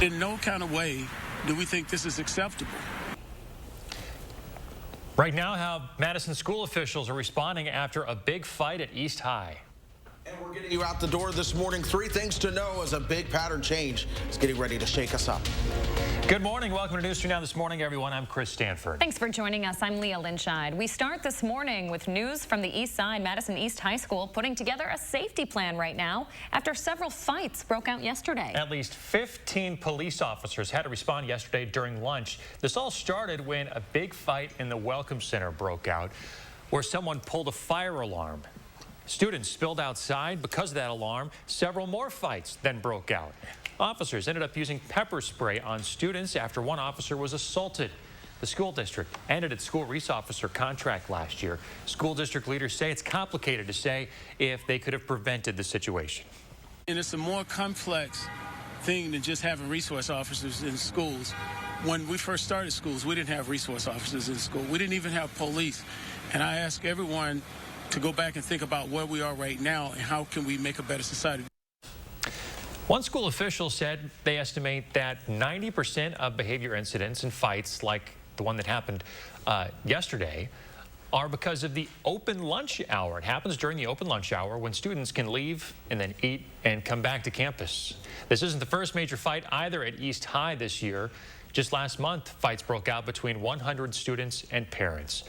In no kind of way do we think this is acceptable. Right now, how Madison school officials are responding after a big fight at East High. And we're getting you out the door this morning. 3 things to know as a big pattern change is getting ready to shake us up. Good morning. Welcome to News 3 Now this morning, everyone. I'm Chris Stanford. Thanks for joining us. I'm Leah Linscheid. We start this morning with news from the east side. Madison East High School putting together a safety plan right now after several fights broke out yesterday. At least 15 police officers had to respond yesterday during lunch. This all started when a big fight in the Welcome Center broke out where someone pulled a fire alarm. Students spilled outside. Because of that alarm, several more fights then broke out. Officers ended up using pepper spray on students after one officer was assaulted. The school district ended its school resource officer contract last year. School district leaders say it's complicated to say if they could have prevented the situation. And it's a more complex thing than just having resource officers in schools. When we first started schools, we didn't have resource officers in school. We didn't even have police. And I ask everyone to go back and think about where we are right now and how can we make a better society. One school official said they estimate that 90% of behavior incidents and fights like the one that happened yesterday are because of the open lunch hour. It happens during the open lunch hour when students can leave and then eat and come back to campus. This isn't the first major fight either at East High this year. Just last month, fights broke out between 100 students and parents.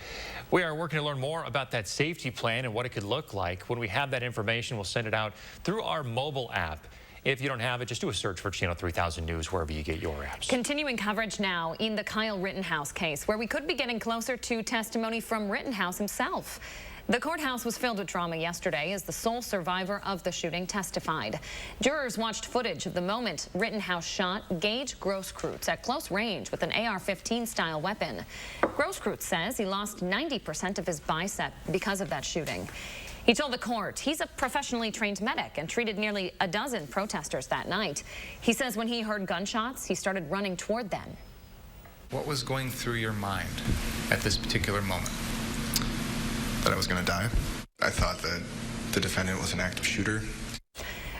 We are working to learn more about that safety plan and what it could look like. When we have that information, we'll send it out through our mobile app. If you don't have it, just do a search for Channel 3000 News wherever you get your apps. Continuing coverage now in the Kyle Rittenhouse case, where we could be getting closer to testimony from Rittenhouse himself. The courthouse was filled with drama yesterday as the sole survivor of the shooting testified. Jurors watched footage of the moment Rittenhouse shot Gage Grosskreutz at close range with an AR-15 style weapon. Grosskreutz says he lost 90% of his bicep because of that shooting. He told the court he's a professionally trained medic and treated nearly a dozen protesters that night. He says when he heard gunshots, he started running toward them. What was going through your mind at this particular moment? That I was going to die. I thought that the defendant was an active shooter.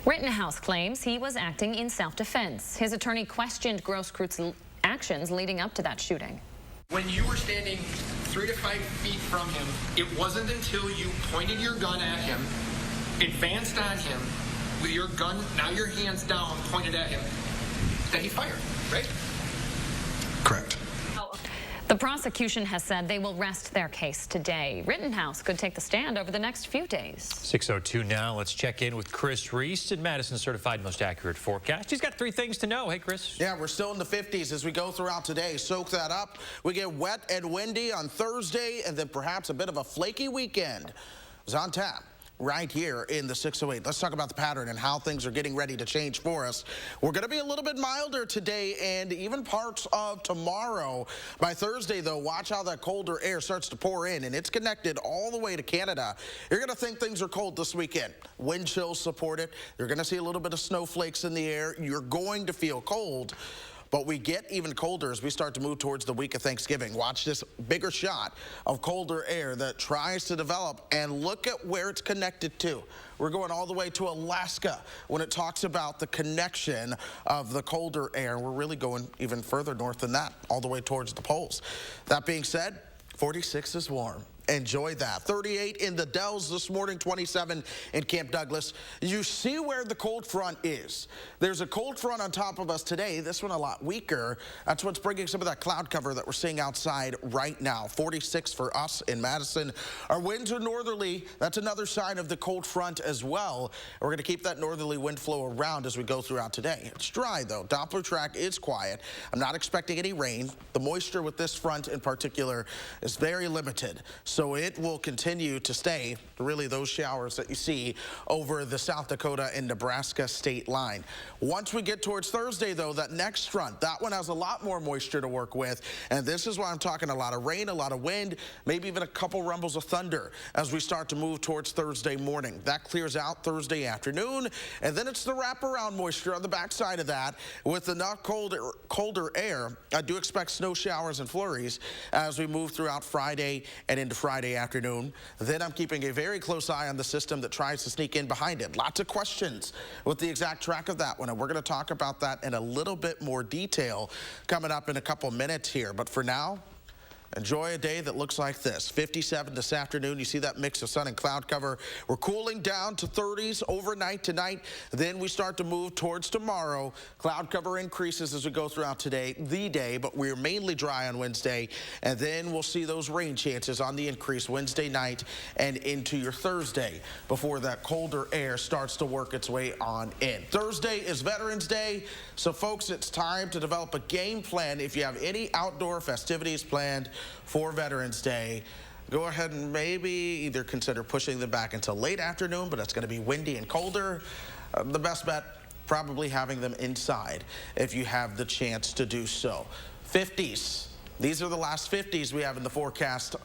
Rittenhouse claims he was acting in self-defense. His attorney questioned Grosskreuz's actions leading up to that shooting. When you were standing 3 to 5 feet from him, it wasn't until you pointed your gun at him, advanced on him with your gun, now your hands down, pointed at him, that he fired, right? Correct. The prosecution has said they will rest their case today. Rittenhouse could take the stand over the next few days. 6:02 now. Let's check in with Chris Reese at Madison Certified Most Accurate Forecast. He's got 3 things to know. Hey, Chris. Yeah, we're still in the 50s as we go throughout today. Soak that up. We get wet and windy on Thursday and then perhaps a bit of a flaky weekend. It's on tap right here in the 608. Let's talk about the pattern and how things are getting ready to change for us. We're going to be a little bit milder today and even parts of tomorrow. By Thursday, though, watch how that colder air starts to pour in, and it's connected all the way to Canada. You're going to think things are cold this weekend. Wind chills support it. You're going to see a little bit of snowflakes in the air. You're going to feel cold. But we get even colder as we start to move towards the week of Thanksgiving. Watch this bigger shot of colder air that tries to develop, and look at where it's connected to. We're going all the way to Alaska when it talks about the connection of the colder air. We're really going even further north than that, all the way towards the poles. That being said, 46 is warm. Enjoy that. 38 in the Dells this morning, 27 in Camp Douglas. You see where the cold front is. There's a cold front on top of us today. This one a lot weaker. That's what's bringing some of that cloud cover that we're seeing outside right now. 46 for us in Madison. Our winds are northerly. That's another sign of the cold front as well. We're going to keep that northerly wind flow around as we go throughout today. It's dry, though. Doppler track is quiet. I'm not expecting any rain. The moisture with this front in particular is very limited. So it will continue to stay, really, those showers that you see over the South Dakota and Nebraska state line. Once we get towards Thursday, though, that next front, that one has a lot more moisture to work with. And this is why I'm talking a lot of rain, a lot of wind, maybe even a couple rumbles of thunder as we start to move towards Thursday morning. That clears out Thursday afternoon. And then it's the wraparound moisture on the backside of that. With enough colder air, I do expect snow showers and flurries as we move throughout Friday and into Friday. Friday afternoon. Then I'm keeping a very close eye on the system that tries to sneak in behind it. Lots of questions with the exact track of that one, and we're going to talk about that in a little bit more detail coming up in a couple minutes here. But for now, enjoy a day that looks like this. 57 this afternoon. You see that mix of sun and cloud cover. We're cooling down to 30s overnight tonight. Then we start to move towards tomorrow. Cloud cover increases as we go throughout today, but we're mainly dry on Wednesday. And then we'll see those rain chances on the increase Wednesday night and into your Thursday before that colder air starts to work its way on in. Thursday is Veterans Day. So folks, it's time to develop a game plan. If you have any outdoor festivities planned for Veterans Day, go ahead and maybe either consider pushing them back until late afternoon, but it's going to be windy and colder. The best bet, probably having them inside if you have the chance to do so. 50s. These are the last 50s we have in the forecast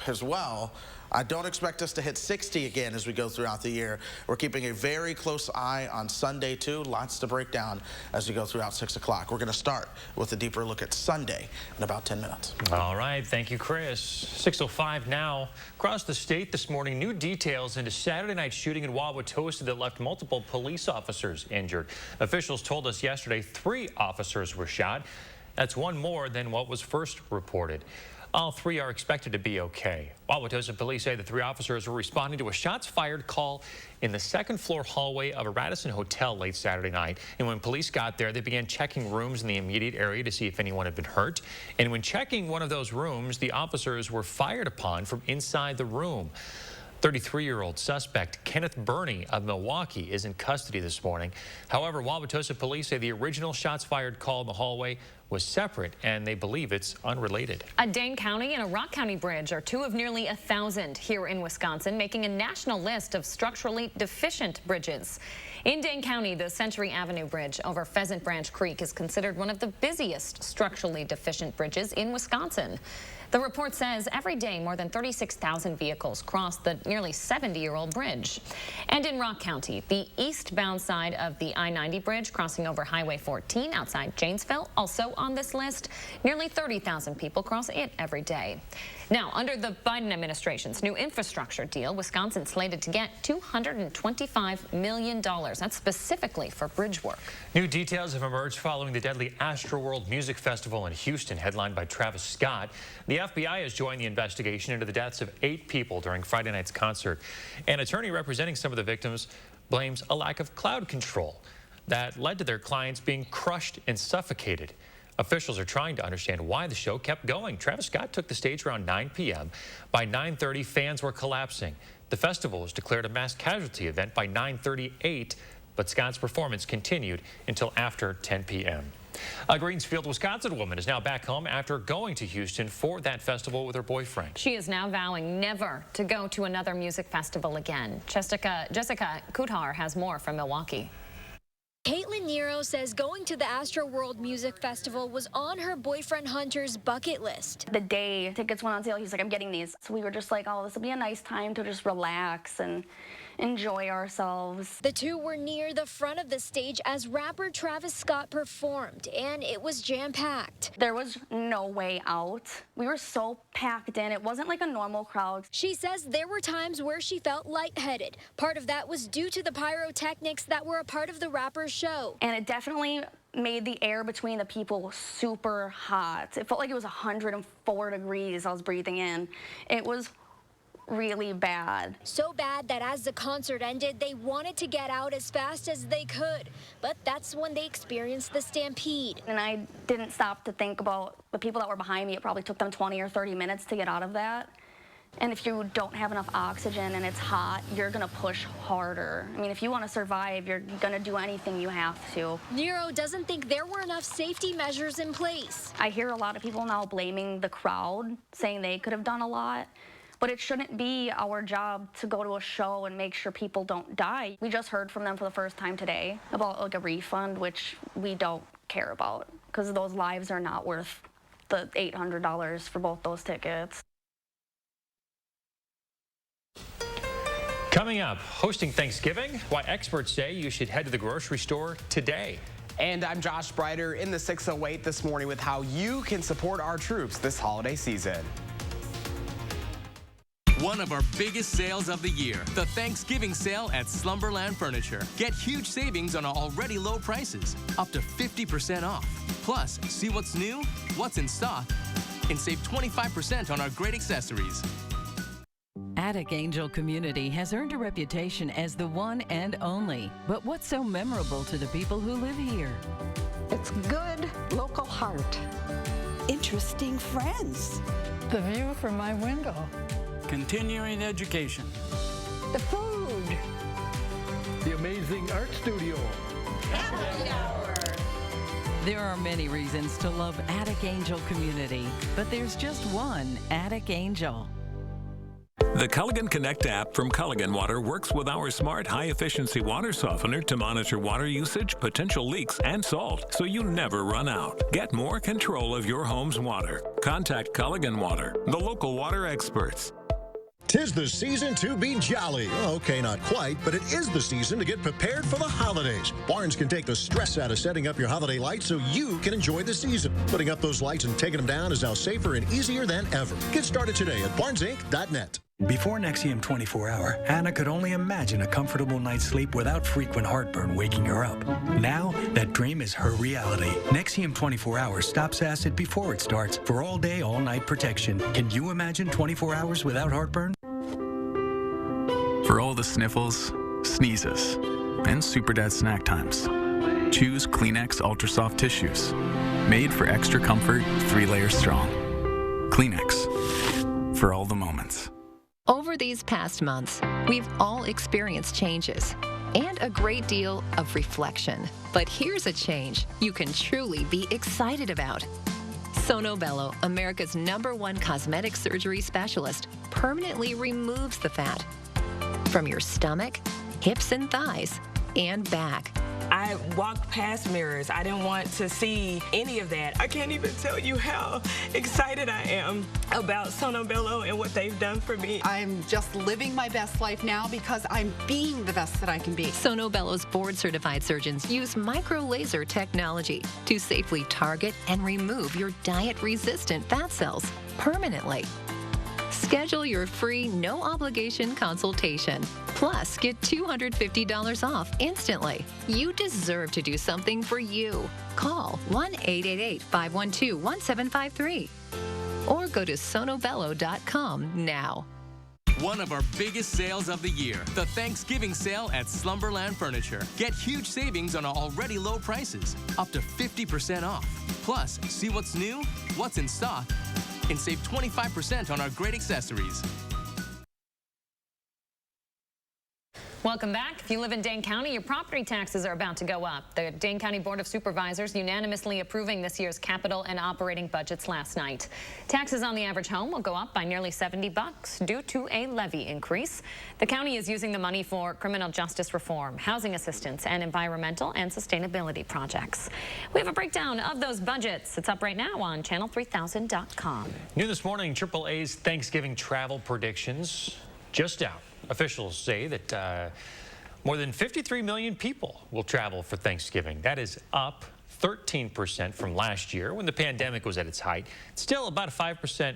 as well. I don't expect us to hit 60 again as we go throughout the year. We're keeping a very close eye on Sunday, too. Lots to break down as we go throughout 6 o'clock. We're going to start with a deeper look at Sunday in about 10 minutes. All right. Thank you, Chris. 6:05 now. Across the state this morning, new details into Saturday night shooting in Wauw that left multiple police officers injured. Officials told us yesterday 3 officers were shot. That's one more than what was first reported. All 3 are expected to be okay. Wauw police say the 3 officers were responding to a shots fired call in the second-floor hallway of a Madison hotel late Saturday night. And when police got there, they began checking rooms in the immediate area to see if anyone had been hurt. And when checking one of those rooms, the officers were fired upon from inside the room. 33-year-old suspect Kenneth Burney of Milwaukee is in custody this morning. However, Wauw police say the original shots fired call in the hallway was separate, and they believe it's unrelated. A Dane County and a Rock County bridge are 2 of nearly 1,000 here in Wisconsin, making a national list of structurally deficient bridges. In Dane County, the Century Avenue Bridge over Pheasant Branch Creek is considered one of the busiest structurally deficient bridges in Wisconsin. The report says every day more than 36,000 vehicles cross the nearly 70-year-old bridge. And in Rock County, the eastbound side of the I-90 bridge crossing over Highway 14 outside Janesville, also on this list. Nearly 30,000 people cross it every day. Now, under the Biden administration's new infrastructure deal, Wisconsin slated to get $225 million. That's specifically for bridge work. New details have emerged following the deadly Astroworld Music Festival in Houston, headlined by Travis Scott. The FBI has joined the investigation into the deaths of 8 people during Friday night's concert. An attorney representing some of the victims blames a lack of cloud control that led to their clients being crushed and suffocated. Officials are trying to understand why the show kept going. Travis Scott took the stage around 9 p.m. By 9:30, fans were collapsing. The festival was declared a mass casualty event by 9:38, but Scott's performance continued until after 10 p.m. A Greensfield, Wisconsin woman is now back home after going to Houston for that festival with her boyfriend. She is now vowing never to go to another music festival again. Jessica Kuthar has more from Milwaukee. Caitlin Nero says going to the Astroworld Music Festival was on her boyfriend Hunter's bucket list. The day tickets went on sale, he's like, I'm getting these. So we were just like, oh, this will be a nice time to just relax and enjoy ourselves. The 2 were near the front of the stage as rapper Travis Scott performed, and it was jam-packed. There was no way out. We were so packed in. It wasn't like a normal crowd. She says there were times where she felt lightheaded. Part of that was due to the pyrotechnics that were a part of the rapper's show. And it definitely made the air between the people super hot. It felt like it was 104 degrees I was breathing in. It was really bad. So bad that as the concert ended, they wanted to get out as fast as they could. But that's when they experienced the stampede. And I didn't stop to think about the people that were behind me. It probably took them 20 or 30 minutes to get out of that. And if you don't have enough oxygen and it's hot, you're gonna push harder. I mean, if you want to survive, you're gonna do anything you have to. Nero doesn't think there were enough safety measures in place. I hear a lot of people now blaming the crowd, saying they could have done a lot. But it shouldn't be our job to go to a show and make sure people don't die. We just heard from them for the first time today about like a refund, which we don't care about because those lives are not worth the $800 for both those tickets. Coming up, hosting Thanksgiving, why experts say you should head to the grocery store today. And I'm Josh Breiter in the 608 this morning with how you can support our troops this holiday season. One of our biggest sales of the year, the Thanksgiving sale at Slumberland Furniture. Get huge savings on already low prices, up to 50% off. Plus, see what's new, what's in stock, and save 25% on our great accessories. Attic Angel Community has earned a reputation as the one and only. But what's so memorable to the people who live here? It's good local heart. Interesting friends. The view from my window. Continuing education. The food. The amazing art studio. Happy hour. There are many reasons to love Attic Angel Community, but there's just one Attic Angel. The Culligan Connect app from Culligan Water works with our smart, high-efficiency water softener to monitor water usage, potential leaks, and salt, so you never run out. Get more control of your home's water. Contact Culligan Water, the local water experts. 'Tis the season to be jolly. Okay, not quite, but it is the season to get prepared for the holidays. Barnes can take the stress out of setting up your holiday lights so you can enjoy the season. Putting up those lights and taking them down is now safer and easier than ever. Get started today at barnesinc.net. Before Nexium 24-Hour, Anna could only imagine a comfortable night's sleep without frequent heartburn waking her up. Now, that dream is her reality. Nexium 24-Hour stops acid before it starts for all-day, all-night protection. Can you imagine 24 hours without heartburn? For all the sniffles, sneezes, and Super Dad snack times, choose Kleenex Ultra Soft Tissues. Made for extra comfort, 3 layers strong. Kleenex, for all the moments. Over these past months, we've all experienced changes and a great deal of reflection. But here's a change you can truly be excited about. Sono Bello, America's #1 cosmetic surgery specialist, permanently removes the fat from your stomach, hips and thighs, and back. I walked past mirrors. I didn't want to see any of that. I can't even tell you how excited I am about Sono Bello and what they've done for me. I'm just living my best life now because I'm being the best that I can be. Sono Bello's board-certified surgeons use micro-laser technology to safely target and remove your diet-resistant fat cells permanently. Schedule your free, no-obligation consultation. Plus, get $250 off instantly. You deserve to do something for you. Call 1-888-512-1753 or go to sonobello.com now. One of our biggest sales of the year, the Thanksgiving sale at Slumberland Furniture. Get huge savings on already low prices, up to 50% off. Plus, see what's new, what's in stock, and save 25% on our great accessories. Welcome back. If you live in Dane County, your property taxes are about to go up. The Dane County Board of Supervisors unanimously approving this year's capital and operating budgets last night. Taxes on the average home will go up by nearly $70 due to a levy increase. The county is using the money for criminal justice reform, housing assistance, and environmental and sustainability projects. We have a breakdown of those budgets. It's up right now on channel3000.com. New this morning, AAA's Thanksgiving travel predictions just out. Officials say that more than 53 million people will travel for Thanksgiving. That is up 13% from last year when the pandemic was at its height. It's still about 5%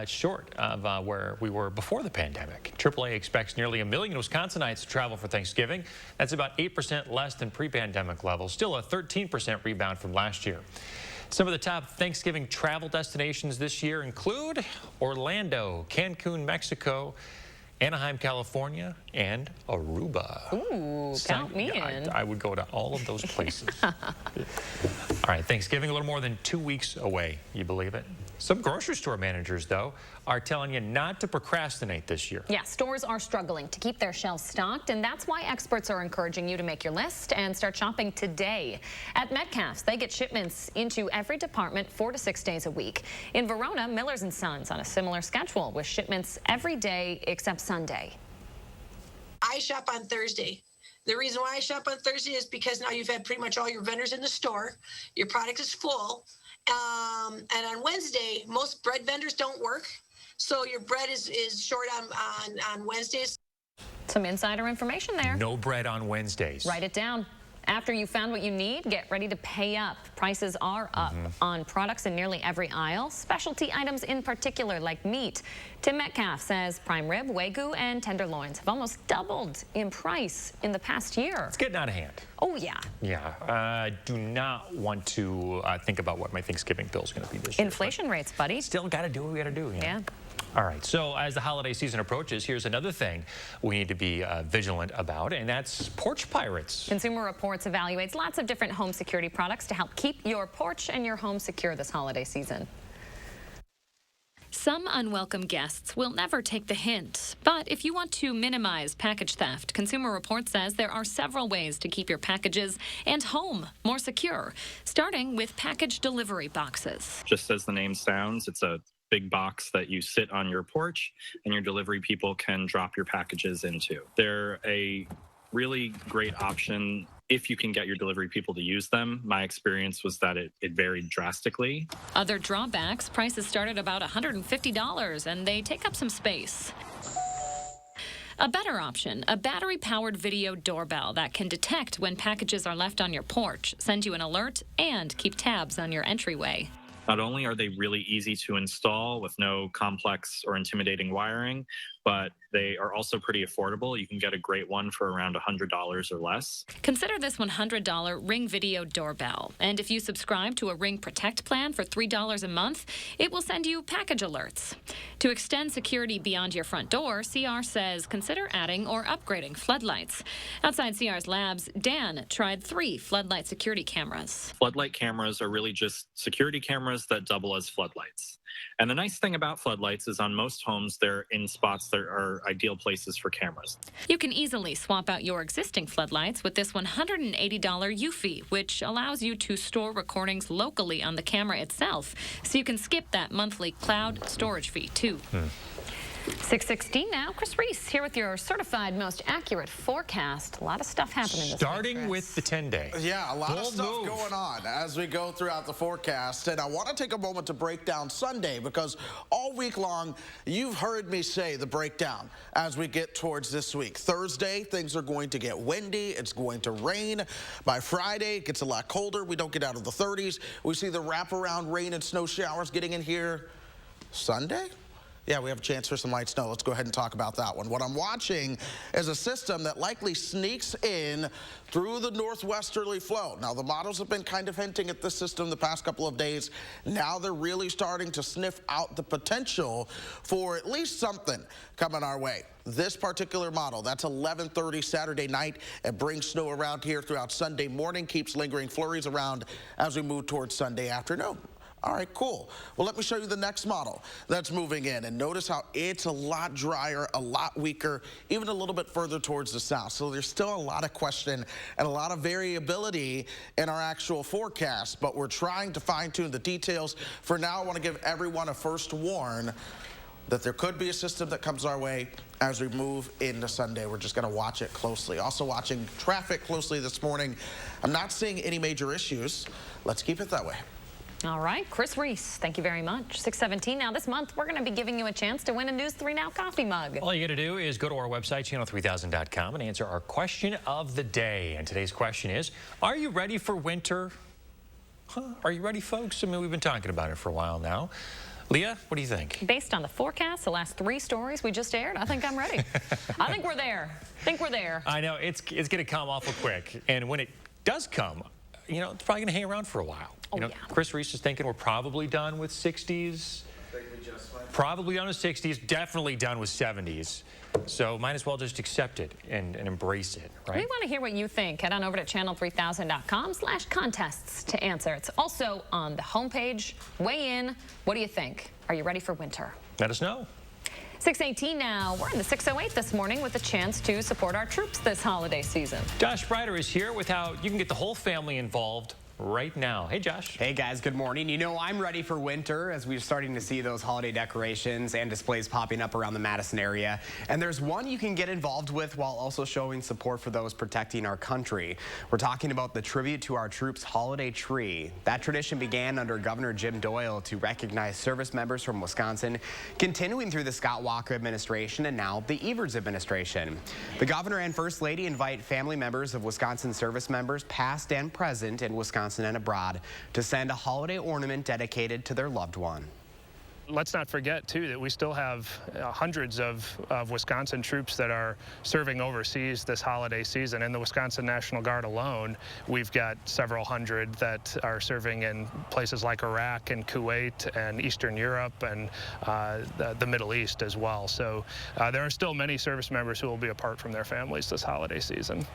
short of where we were before the pandemic. AAA expects nearly 1 million Wisconsinites to travel for Thanksgiving. That's about 8% less than pre-pandemic levels, still a 13% rebound from last year. Some of the top Thanksgiving travel destinations this year include Orlando, Cancun, Mexico, Anaheim, California, and Aruba. Ooh, count me in. I would go to all of those places. All right, Thanksgiving a little more than 2 weeks away. You believe it? Some grocery store managers, though, are telling you not to procrastinate this year. Yeah, stores are struggling to keep their shelves stocked, and that's why experts are encouraging you to make your list and start shopping today. At Metcalfe's, they get shipments into every department 4 to 6 days a week. In Verona, Miller's & Sons on a similar schedule with shipments every day except Sunday. I shop on Thursday. The reason why I shop on Thursday is because now you've had pretty much all your vendors in the store. Your product is full. And on Wednesday, most bread vendors don't work. So your bread is short on Wednesdays. Some insider information there. No bread on Wednesdays. Write it down. After you found what you need, get ready to pay up. Prices are up on products in nearly every aisle, specialty items in particular like meat. Tim Metcalf says prime rib, Wagyu, and tenderloins have almost doubled in price in the past year. It's getting out of hand. Oh, yeah. Yeah. I do not want to think about what my Thanksgiving bill is going to be this year. Inflation rates, buddy. Still got to do what we got to do. Yeah. All right, so as the holiday season approaches, here's another thing we need to be vigilant about, and that's porch pirates. Consumer Reports evaluates lots of different home security products to help keep your porch and your home secure this holiday season. Some unwelcome guests will never take the hint, but if you want to minimize package theft, Consumer Reports says there are several ways to keep your packages and home more secure, starting with package delivery boxes. Just as the name sounds, it's a big box that you sit on your porch and your delivery people can drop your packages into. They're a really great option if you can get your delivery people to use them. My experience was that it varied drastically. Other drawbacks, prices start at about $150 and they take up some space. A better option, a battery-powered video doorbell that can detect when packages are left on your porch, send you an alert, and keep tabs on your entryway. Not only are they really easy to install with no complex or intimidating wiring, but they are also pretty affordable. You can get a great one for around $100 or less. Consider this $100 Ring Video Doorbell. And if you subscribe to a Ring Protect plan for $3 a month, it will send you package alerts. To extend security beyond your front door, CR says consider adding or upgrading floodlights. Outside CR's labs, Dan tried 3 floodlight security cameras. Floodlight cameras are really just security cameras that double as floodlights. And the nice thing about floodlights is on most homes, they're in spots that are ideal places for cameras. You can easily swap out your existing floodlights with this $180 U-fee, which allows you to store recordings locally on the camera itself, so you can skip that monthly cloud storage fee, too. 6:16 now. Chris Reese here with your certified most accurate forecast. A lot of stuff happening this week, Starting with the 10-day. Yeah, a lot of stuff going on as we go throughout the forecast. And I want to take a moment to break down Sunday because all week long, you've heard me say the breakdown as we get towards this week. Thursday, things are going to get windy. It's going to rain. By Friday, it gets a lot colder. We don't get out of the 30s. We see the wraparound rain and snow showers getting in here Sunday. Yeah, we have a chance for some light snow. Let's go ahead and talk about that one. What I'm watching is a system that likely sneaks in through the northwesterly flow. Now, the models have been kind of hinting at this system the past couple of days. Now they're really starting to sniff out the potential for at least something coming our way. This particular model, that's 11:30 Saturday night. It brings snow around here throughout Sunday morning, keeps lingering flurries around as we move towards Sunday afternoon. All right, cool. Well, let me show you the next model that's moving in. And notice how it's a lot drier, a lot weaker, even a little bit further towards the south. So there's still a lot of question and a lot of variability in our actual forecast. But we're trying to fine-tune the details. For now, I want to give everyone a first warn that there could be a system that comes our way as we move into Sunday. We're just going to watch it closely. Also watching traffic closely this morning. I'm not seeing any major issues. Let's keep it that way. All right, Chris Reese, thank you very much. 6:17 now. This month, we're going to be giving you a chance to win a News 3 Now coffee mug. All you got to do is go to our website, channel3000.com, and answer our question of the day. And today's question is, are you ready for winter? Are you ready, folks? I mean, we've been talking about it for a while now. Leah, what do you think? Based on the forecast, the last 3 stories we just aired, I think I'm ready. I think we're there. I know, it's going to come awful quick. And when it does come, you know, it's probably going to hang around for a while. You know, Chris Reese is thinking we're probably done with 60s. Probably done with 60s, definitely done with 70s. So might as well just accept it and embrace it, right? We want to hear what you think. Head on over to channel3000.com/contests to answer. It's also on the homepage. Weigh in. What do you think? Are you ready for winter? Let us know. 6:18 now. We're in the 608 this morning with a chance to support our troops this holiday season. Josh Sprider is here with how you can get the whole family involved right now. Hey, Josh. Hey, guys. Good morning. You know, I'm ready for winter as we're starting to see those holiday decorations and displays popping up around the Madison area. And there's one you can get involved with while also showing support for those protecting our country. We're talking about the Tribute to Our Troops holiday tree. That tradition began under Governor Jim Doyle to recognize service members from Wisconsin, continuing through the Scott Walker administration and now the Evers administration. The governor and First Lady invite family members of Wisconsin service members, past and present, in Wisconsin and abroad, to send a holiday ornament dedicated to their loved one. Let's not forget, too, that we still have hundreds of Wisconsin troops that are serving overseas this holiday season. In the Wisconsin National Guard alone, we've got several hundred that are serving in places like Iraq and Kuwait and Eastern Europe and the Middle East as well. So there are still many service members who will be apart from their families this holiday season.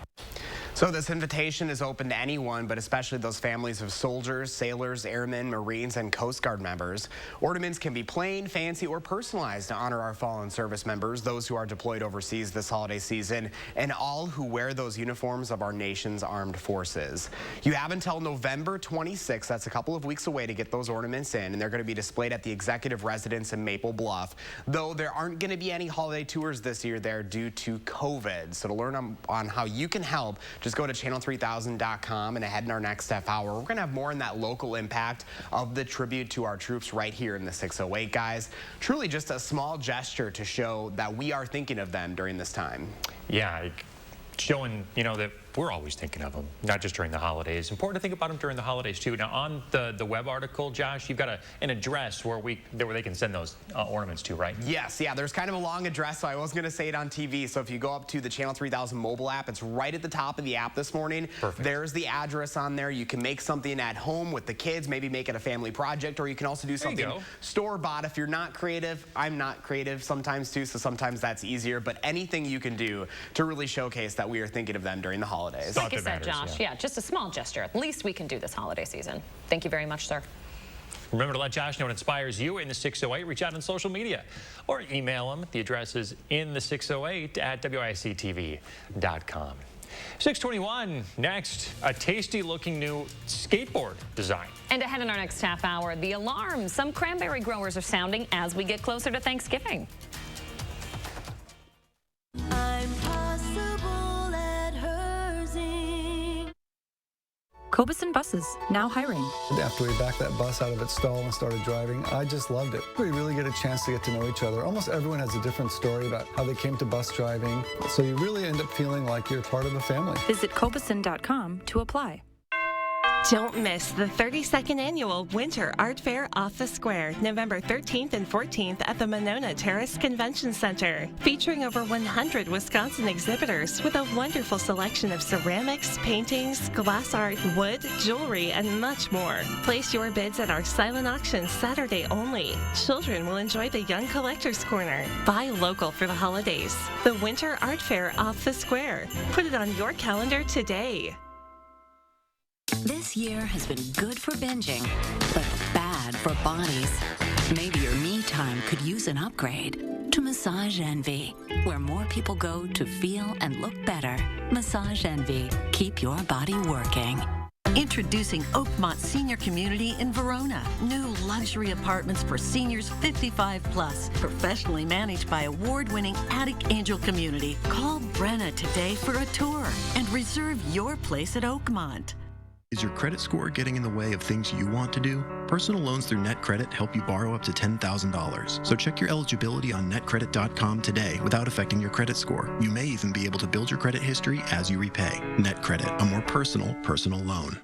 So this invitation is open to anyone, but especially those families of soldiers, sailors, airmen, Marines, and Coast Guard members. Ornaments can be plain, fancy, or personalized to honor our fallen service members, those who are deployed overseas this holiday season, and all who wear those uniforms of our nation's armed forces. You have until November 26th, that's a couple of weeks away, to get those ornaments in, and they're going to be displayed at the executive residence in Maple Bluff, though there aren't going to be any holiday tours this year there due to COVID. So to learn on how you can help, just go to channel3000.com, and ahead in our next half hour, we're going to have more on that local impact of the tribute to our troops right here in the 608, guys. Truly just a small gesture to show that we are thinking of them during this time. Yeah, showing, you know, that we're always thinking of them, not just during the holidays. Important to think about them during the holidays, too. Now, on the web article, Josh, you've got an address where they can send those ornaments to, right? Yes, yeah, there's kind of a long address, so I wasn't going to say it on TV. So if you go up to the Channel 3000 mobile app, it's right at the top of the app this morning. Perfect. There's the address on there. You can make something at home with the kids, maybe make it a family project, or you can also do something store-bought. If you're not creative, I'm not creative sometimes, too, so sometimes that's easier. But anything you can do to really showcase that we are thinking of them during the holidays. Like you said, Josh, yeah, just a small gesture. At least we can do this holiday season. Thank you very much, sir. Remember to let Josh know what inspires you in the 608. Reach out on social media or email him. The address is in the 608 at WISC-TV.com. 621, next, a tasty-looking new skateboard design. And ahead in our next half hour, the alarm some cranberry growers are sounding as we get closer to Thanksgiving. Cobuson Buses, now hiring. After we backed that bus out of its stall and started driving, I just loved it. We really get a chance to get to know each other. Almost everyone has a different story about how they came to bus driving, so you really end up feeling like you're part of a family. Visit Cobuson.com to apply. Don't miss the 32nd Annual Winter Art Fair off the Square, November 13th and 14th at the Monona Terrace Convention Center, featuring over 100 Wisconsin exhibitors with a wonderful selection of ceramics, paintings, glass art, wood, jewelry, and much more. Place your bids at our silent auction Saturday only. Children will enjoy the Young Collector's Corner. Buy local for the holidays. The Winter Art Fair off the Square. Put it on your calendar today. This year has been good for binging, but bad for bodies. Maybe your me time could use an upgrade to Massage Envy, where more people go to feel and look better. Massage Envy. Keep your body working. Introducing Oakmont Senior Community in Verona. New luxury apartments for seniors 55 plus. Professionally managed by award-winning Attic Angel Community. Call Brenna today for a tour and reserve your place at Oakmont. Is your credit score getting in the way of things you want to do? Personal loans through NetCredit help you borrow up to $10,000. So check your eligibility on netcredit.com today without affecting your credit score. You may even be able to build your credit history as you repay. NetCredit, a more personal loan.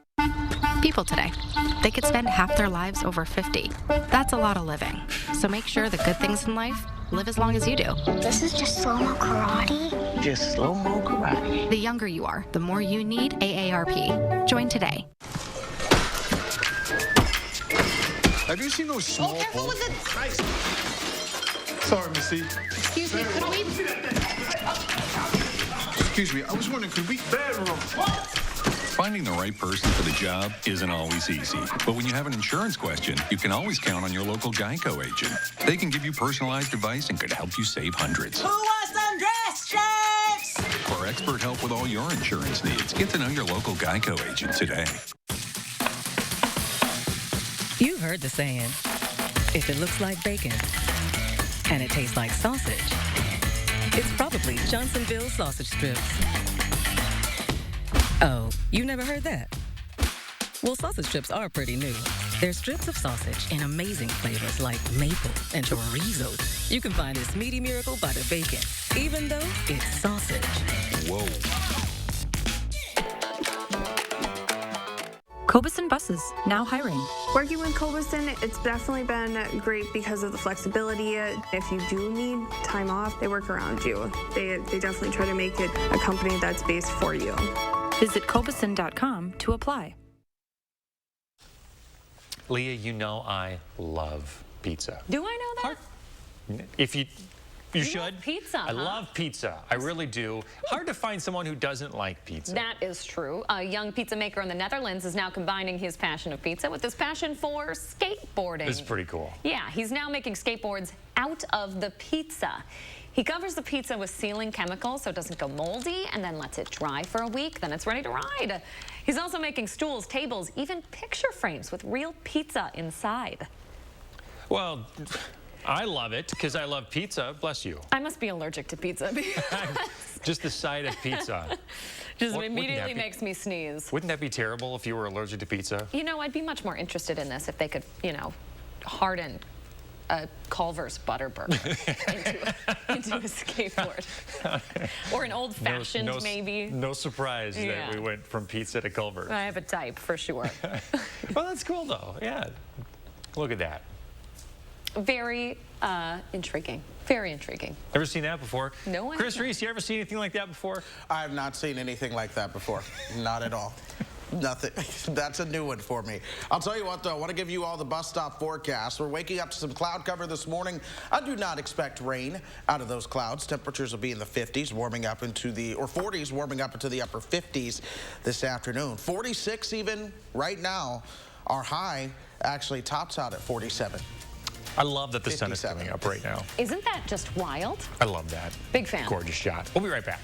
People today, they could spend half their lives over 50. That's a lot of living. So make sure the good things in life live as long as you do. This is just slow-mo karate? Just slow-mo karate. The younger you are, the more you need AARP. Join today. Have you seen those small... Oh, careful with it! Sorry, Missy. Excuse me, could we... Excuse me, I was wondering, could we... Bedroom. Finding the right person for the job isn't always easy. But when you have an insurance question, you can always count on your local Geico agent. They can give you personalized advice and could help you save hundreds. Who wants some dress shirts? For expert help with all your insurance needs, get to know your local Geico agent today. You've heard the saying, if it looks like bacon and it tastes like sausage, it's probably Johnsonville sausage strips. Oh, you never heard that? Well, sausage strips are pretty new. They're strips of sausage in amazing flavors like maple and chorizo. You can find this meaty miracle butter bacon, even though it's sausage. Whoa. Cobeson Buses, now hiring. Working with Cobeson, it's definitely been great because of the flexibility. If you do need time off, they work around you. They definitely try to make it a company that's based for you. Visit Cobeson.com to apply. Leah, you know I love pizza. Do I know that? If you should. Love pizza, I love pizza. I really do. Hard to find someone who doesn't like pizza. That is true. A young pizza maker in the Netherlands is now combining his passion of pizza with his passion for skateboarding. It's pretty cool. Yeah, he's now making skateboards out of the pizza. He covers the pizza with sealing chemicals so it doesn't go moldy, and then lets it dry for a week. Then it's ready to ride. He's also making stools, tables, even picture frames with real pizza inside. Well, I love it because I love pizza. Bless you. I must be allergic to pizza. Just the sight of pizza. Just immediately makes me sneeze. Wouldn't that be terrible if you were allergic to pizza? You know, I'd be much more interested in this if they could, you know, harden a Culver's butter burger into a skateboard. Or an old-fashioned, maybe. No surprise that we went from pizza to Culver's. I have a type, for sure. Well, that's cool, though. Yeah. Look at that. Very intriguing. Very intriguing. Ever seen that before? No, I Chris haven't. Reese, you ever seen anything like that before? I have not seen anything like that before. Not at all. Nothing. That's a new one for me. I'll tell you what, though, I want to give you all the bus stop forecast. We're waking up to some cloud cover this morning. I do not expect rain out of those clouds. Temperatures will be in the 50s, warming up into the, or 40s, warming up into the upper 50s this afternoon. 46 even right now. Our high actually tops out at 47. I love that the sun is coming up right now. Isn't that just wild? I love that. Big fan. Gorgeous shot. We'll be right back.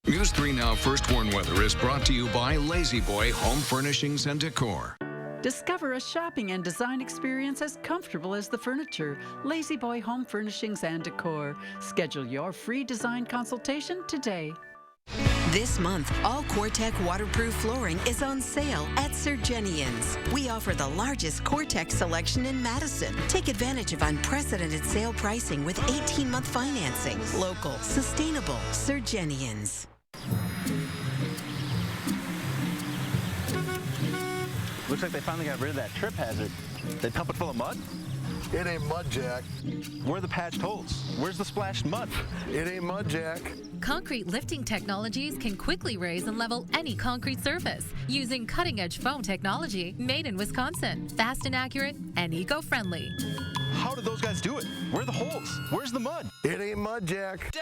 News 3 Now First Warn Weather is brought to you by Lazy Boy Home Furnishings and Decor. Discover a shopping and design experience as comfortable as the furniture. Lazy Boy Home Furnishings and Decor. Schedule your free design consultation today. This month, all Core-Tech waterproof flooring is on sale at Surgenian's. We offer the largest Core-Tech selection in Madison. Take advantage of unprecedented sale pricing with 18-month financing. Local, sustainable, Surgenian's. Looks like they finally got rid of that trip hazard. They pump it full of mud? It ain't mud, Jack. Where are the patched holes? Where's the splashed mud? It ain't mud, Jack. Concrete lifting technologies can quickly raise and level any concrete surface using cutting-edge foam technology made in Wisconsin. Fast and accurate and eco-friendly. How did those guys do it? Where are the holes? Where's the mud? It ain't mud, Jack.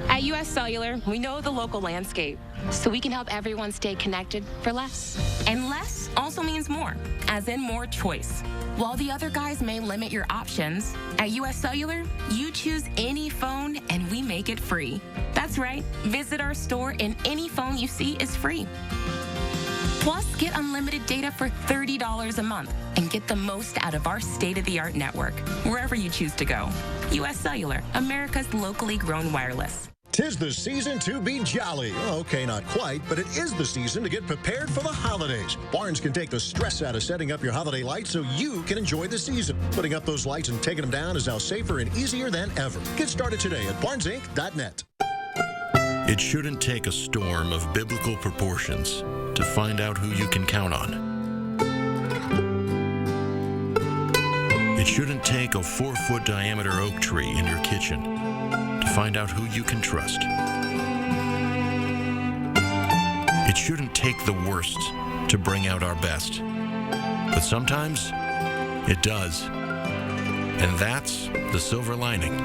At US Cellular, we know the local landscape, so we can help everyone stay connected for less. And less also means more, as in more choice. While the other guys may limit your options, at US Cellular, you choose any phone and we make it free. That's right, visit our store and any phone you see is free. Plus, get unlimited data for $30 a month and get the most out of our state-of-the-art network, wherever you choose to go. US Cellular, America's locally grown wireless. 'Tis the season to be jolly. Okay, not quite, but it is the season to get prepared for the holidays. Barnes can take the stress out of setting up your holiday lights so you can enjoy the season. Putting up those lights and taking them down is now safer and easier than ever. Get started today at barnesinc.net. It shouldn't take a storm of biblical proportions to find out who you can count on. It shouldn't take a 4-foot diameter oak tree in your kitchen to find out who you can trust. It shouldn't take the worst to bring out our best. But sometimes it does. And that's the silver lining.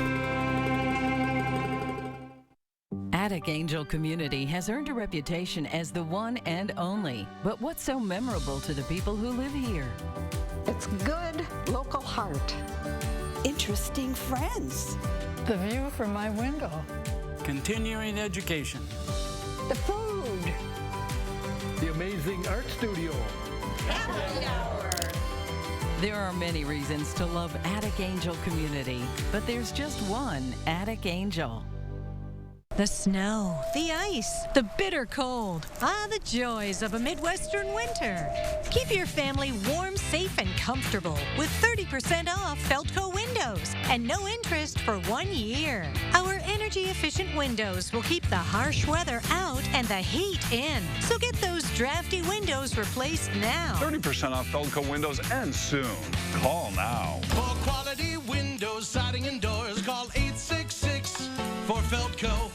Attic Angel Community has earned a reputation as the one and only. But what's so memorable to the people who live here? It's good local heart. Interesting friends. The view from my window. Continuing education. The food. the amazing art studio. Happy hour. There are many reasons to love Attic Angel community, but there's just one Attic Angel. The snow, the ice, the bitter cold. The joys of a Midwestern winter. Keep your family warm, safe, and comfortable with 30% off Feltco windows and no interest for 1 year. Our energy-efficient windows will keep the harsh weather out and the heat in. So get those drafty windows replaced now. 30% off Feltco windows and soon. Call now. For quality windows, siding, and doors, call 866 for Feltco.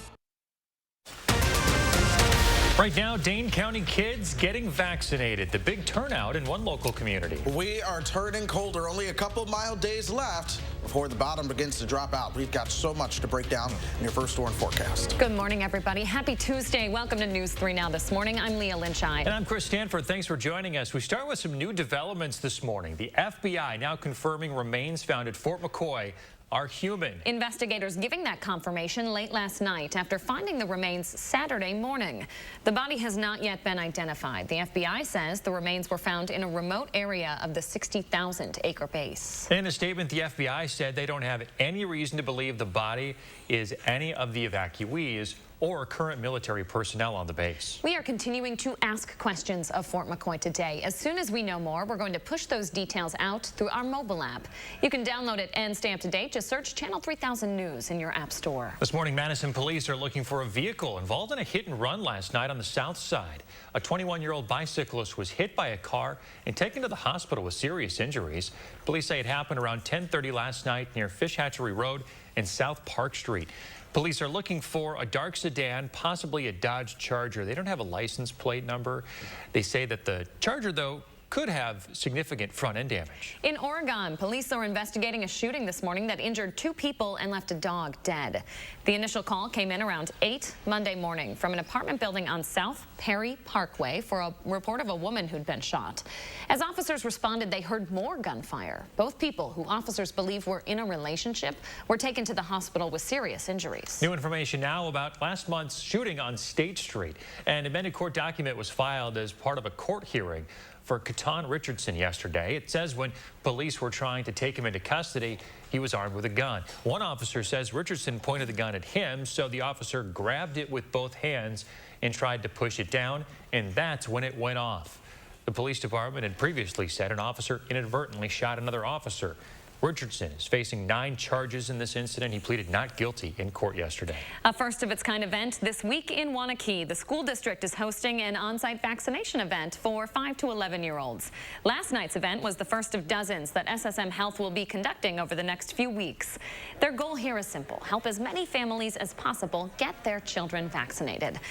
Right now, Dane County kids getting vaccinated. The big turnout in one local community. We are turning colder. Only a couple mild days left before the bottom begins to drop out. We've got so much to break down in your first storm forecast. Good morning, everybody. Happy Tuesday. Welcome to News 3 Now this morning. I'm Leah Lynchai. And I'm Chris Stanford. Thanks for joining us. We start with some new developments this morning. The FBI now confirming remains found at Fort McCoy are human. Investigators giving that confirmation late last night after finding the remains Saturday morning. The body has not yet been identified. The FBI says the remains were found in a remote area of the 60,000-acre base. In a statement, the FBI said they don't have any reason to believe the body is any of the evacuees or current military personnel on the base. We are continuing to ask questions of Fort McCoy today. As soon as we know more, we're going to push those details out through our mobile app. You can download it and stay up to date. Just search Channel 3000 News in your app store. This morning, Madison police are looking for a vehicle involved in a hit and run last night on the south side. A 21-year-old bicyclist was hit by a car and taken to the hospital with serious injuries. Police say it happened around 10:30 last night near Fish Hatchery Road and South Park Street. Police are looking for a dark sedan, possibly a Dodge Charger. They don't have a license plate number. They say that the Charger, though, could have significant front-end damage. In Oregon, police are investigating a shooting this morning that injured 2 people and left a dog dead. The initial call came in around 8 Monday morning from an apartment building on South Perry Parkway for a report of a woman who'd been shot. As officers responded, they heard more gunfire. Both people, who officers believe were in a relationship, were taken to the hospital with serious injuries. New information now about last month's shooting on State Street. An amended court document was filed as part of a court hearing for Keaton Richardson yesterday. It says when police were trying to take him into custody, he was armed with a gun. One officer says Richardson pointed the gun at him, so the officer grabbed it with both hands and tried to push it down, and that's when it went off. The police department had previously said an officer inadvertently shot another officer. Richardson is facing 9 charges in this incident. He pleaded not guilty in court yesterday. A first-of-its-kind event this week in Waunakee. The school district is hosting an on-site vaccination event for 5 to 11-year-olds. Last night's event was the first of dozens that SSM Health will be conducting over the next few weeks. Their goal here is simple: help as many families as possible get their children vaccinated.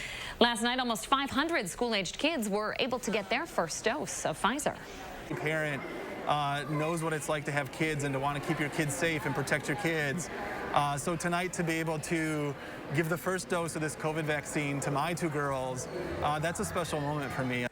Last night, almost 500 school-aged kids were able to get their first dose of Pfizer. Parent knows what it's like to have kids and to want to keep your kids safe and protect your kids. So tonight, to be able to give the first dose of this COVID vaccine to my 2 girls, that's a special moment for me.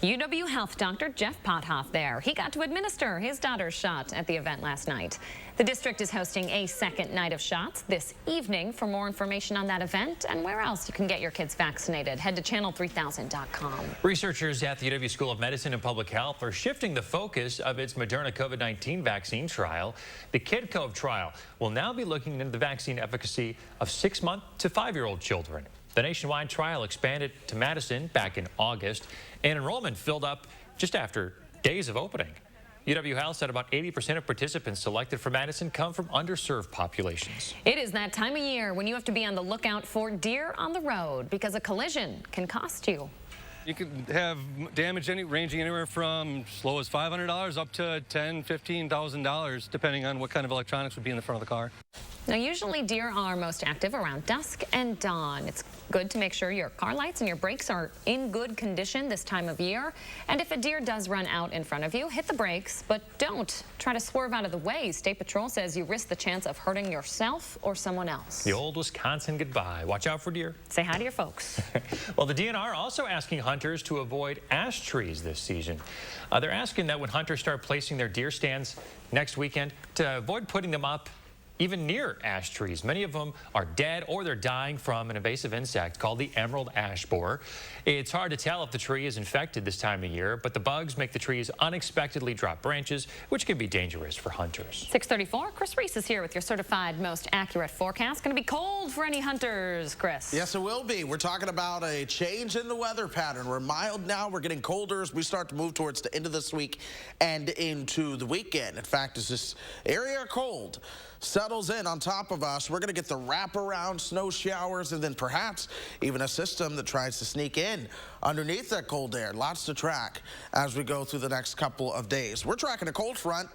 UW Health Dr. Jeff Pothoff there. He got to administer his daughter's shot at the event last night. The district is hosting a second night of shots this evening. For more information on that event and where else you can get your kids vaccinated, head to channel3000.com. Researchers at the UW School of Medicine and Public Health are shifting the focus of its Moderna COVID-19 vaccine trial. The Kid Cove trial will now be looking into the vaccine efficacy of 6-month to 5-year-old children. The nationwide trial expanded to Madison back in August, and enrollment filled up just after days of opening. UW Health said about 80% of participants selected for Madison come from underserved populations. It is that time of year when you have to be on the lookout for deer on the road because a collision can cost you. You could have damage ranging anywhere from as low as $500 up to $10,000, $15,000, depending on what kind of electronics would be in the front of the car. Now, usually deer are most active around dusk and dawn. It's good to make sure your car lights and your brakes are in good condition this time of year. And if a deer does run out in front of you, hit the brakes, but don't try to swerve out of the way. State Patrol says you risk the chance of hurting yourself or someone else. The old Wisconsin goodbye. Watch out for deer. Say hi to your folks. Well, the DNR also asking hunters to avoid ash trees this season. They're asking that when hunters start placing their deer stands next weekend to avoid putting them up even near ash trees. Many of them are dead or they're dying from an invasive insect called the emerald ash borer. It's hard to tell if the tree is infected this time of year, but the bugs make the trees unexpectedly drop branches, which can be dangerous for hunters. 6:34, Chris Reese is here with your certified most accurate forecast. Going to be cold for any hunters, Chris. Yes, it will be. We're talking about a change in the weather pattern. We're mild now. We're getting colder as we start to move towards the end of this week and into the weekend. In fact, as this area cold settles in on top of us, we're going to get the wraparound snow showers and then perhaps even a system that tries to sneak in underneath that cold air. Lots to track as we go through the next couple of days. We're tracking a cold front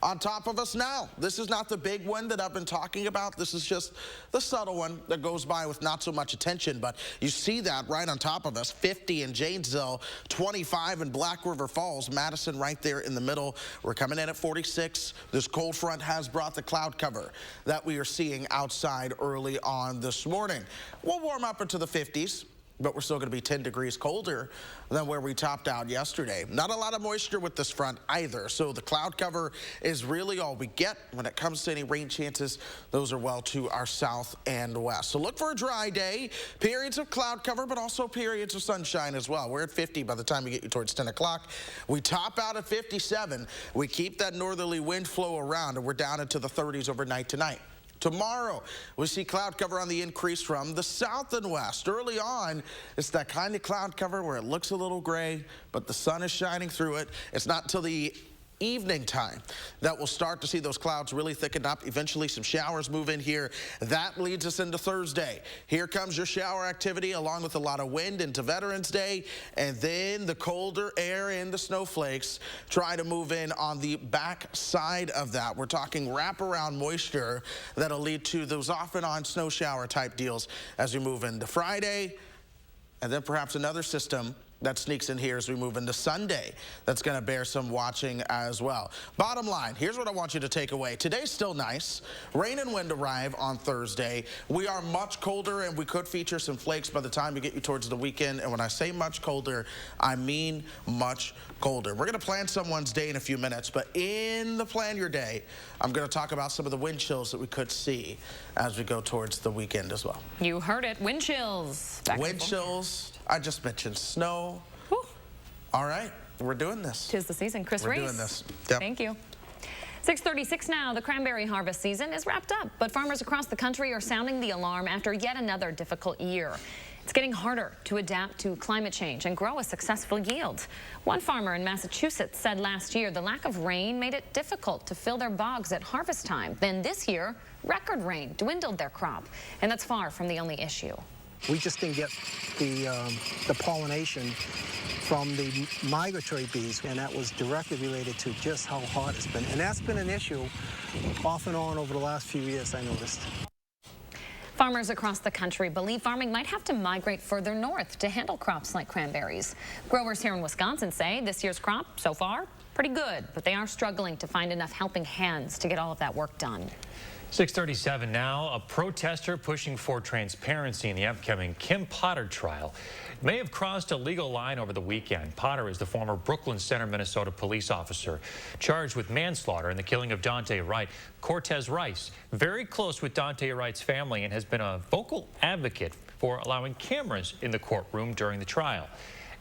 on top of us now. This is not the big one that I've been talking about. This is just the subtle one that goes by with not so much attention, but you see that right on top of us. 50 in Janesville, 25 in Black River Falls, Madison right there in the middle. We're coming in at 46. This cold front has brought the cloud cover that we are seeing outside early on this morning. We'll warm up into the 50s. But we're still going to be 10 degrees colder than where we topped out yesterday. Not a lot of moisture with this front either, so the cloud cover is really all we get when it comes to any rain chances. Those are well to our south and west. So look for a dry day, periods of cloud cover, but also periods of sunshine as well. We're at 50 by the time we get you towards 10 o'clock. We top out at 57. We keep that northerly wind flow around, and we're down into the 30s overnight tonight. Tomorrow, we see cloud cover on the increase from the south and west. Early on, it's that kind of cloud cover where it looks a little gray, but the sun is shining through it. It's not until the evening time that we'll start to see those clouds really thicken up. Eventually, some showers move in here. That leads us into Thursday. Here comes your shower activity along with a lot of wind into Veterans Day, and then the colder air and the snowflakes try to move in on the back side of that. We're talking wraparound moisture that'll lead to those off and on snow shower type deals as we move into Friday, and then perhaps another system that sneaks in here as we move into Sunday. That's going to bear some watching as well. Bottom line, here's what I want you to take away. Today's still nice. Rain and wind arrive on Thursday. We are much colder, and we could feature some flakes by the time we get you towards the weekend. And when I say much colder, I mean much colder. We're going to plan someone's day in a few minutes, but in the Plan Your Day, I'm going to talk about some of the wind chills that we could see as we go towards the weekend as well. You heard it. Wind chills. Wind chills. I just mentioned snow. Whew. All right, we're doing this. 'Tis the season. Chris Reese. We're doing this. Yep. Thank you. 6:36 now. The cranberry harvest season is wrapped up, but farmers across the country are sounding the alarm after yet another difficult year. It's getting harder to adapt to climate change and grow a successful yield. One farmer in Massachusetts said last year the lack of rain made it difficult to fill their bogs at harvest time. Then this year, record rain dwindled their crop, and that's far from the only issue. We just didn't get the pollination from the migratory bees, and that was directly related to just how hot it's been. And that's been an issue off and on over the last few years, I noticed. Farmers across the country believe farming might have to migrate further north to handle crops like cranberries. Growers here in Wisconsin say this year's crop, so far, pretty good, but they are struggling to find enough helping hands to get all of that work done. 6:37 now. A protester pushing for transparency in the upcoming Kim Potter trial may have crossed a legal line over the weekend. Potter is the former Brooklyn Center, Minnesota police officer charged with manslaughter in the killing of Daunte Wright. Cortez Rice, very close with Daunte Wright's family and has been a vocal advocate for allowing cameras in the courtroom during the trial.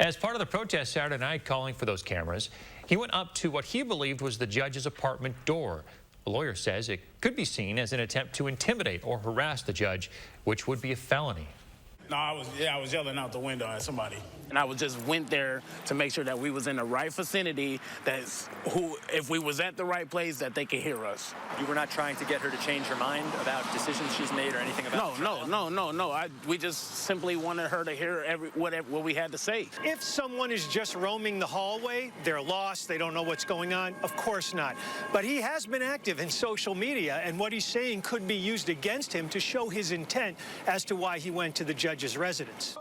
As part of the protest Saturday night calling for those cameras, he went up to what he believed was the judge's apartment door. The lawyer says it could be seen as an attempt to intimidate or harass the judge, which would be a felony. No, I was yelling out the window at somebody. And I just went there to make sure that we was in the right vicinity, if we was at the right place, that they could hear us. You were not trying to get her to change her mind about decisions she's made or anything about No. We just simply wanted her to hear what we had to say. If someone is just roaming the hallway, they're lost, they don't know what's going on, of course not. But he has been active in social media, and what he's saying could be used against him to show his intent as to why he went to the judge's residence.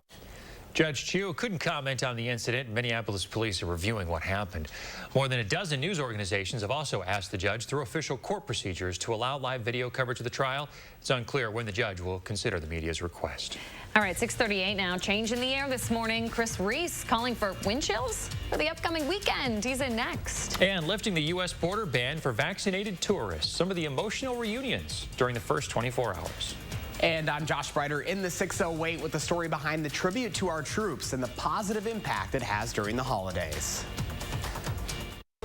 Judge Chu couldn't comment on the incident. Minneapolis police are reviewing what happened. More than a dozen news organizations have also asked the judge through official court procedures to allow live video coverage of the trial. It's unclear when the judge will consider the media's request. All right, 6:38 now. Change in the air this morning. Chris Reese calling for wind chills for the upcoming weekend. He's in next. And lifting the U.S. border ban for vaccinated tourists. Some of the emotional reunions during the first 24 hours. And I'm Josh Breiter in the 608 with the story behind the tribute to our troops and the positive impact it has during the holidays.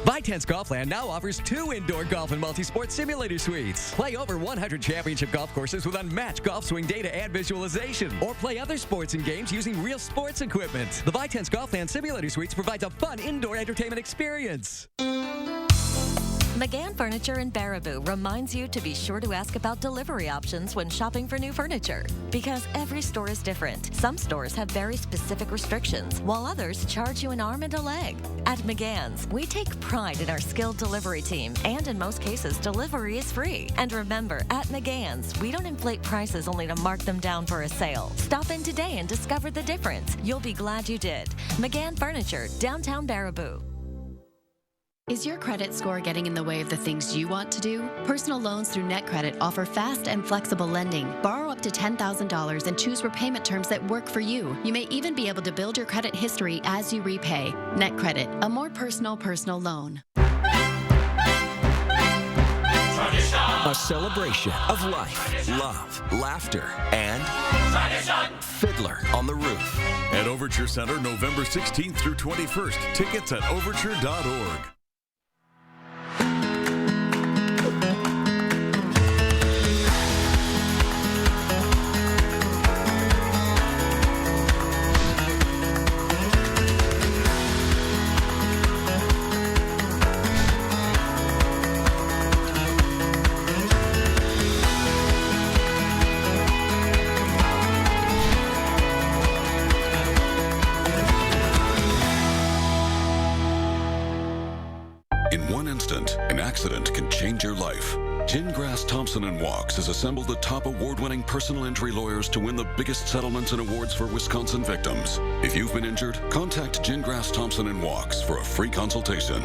ViTense Golfland now offers 2 indoor golf and multi-sport simulator suites. Play over 100 championship golf courses with unmatched golf swing data and visualization. Or play other sports and games using real sports equipment. The ViTense Golfland simulator suites provides a fun indoor entertainment experience. McGann Furniture in Baraboo reminds you to be sure to ask about delivery options when shopping for new furniture. Because every store is different. Some stores have very specific restrictions, while others charge you an arm and a leg. At McGann's, we take pride in our skilled delivery team, and in most cases, delivery is free. And remember, at McGann's, we don't inflate prices only to mark them down for a sale. Stop in today and discover the difference. You'll be glad you did. McGann Furniture, downtown Baraboo. Is your credit score getting in the way of the things you want to do? Personal loans through NetCredit offer fast and flexible lending. Borrow up to $10,000 and choose repayment terms that work for you. You may even be able to build your credit history as you repay. NetCredit, a more personal loan. A celebration of life, love, laughter, and Fiddler on the Roof. At Overture Center, November 16th through 21st. Tickets at overture.org. In one instant, an accident can change your life. Gingras, Thompson & Walks has assembled the top award-winning personal injury lawyers to win the biggest settlements and awards for Wisconsin victims. If you've been injured, contact Gingras, Thompson & Walks for a free consultation.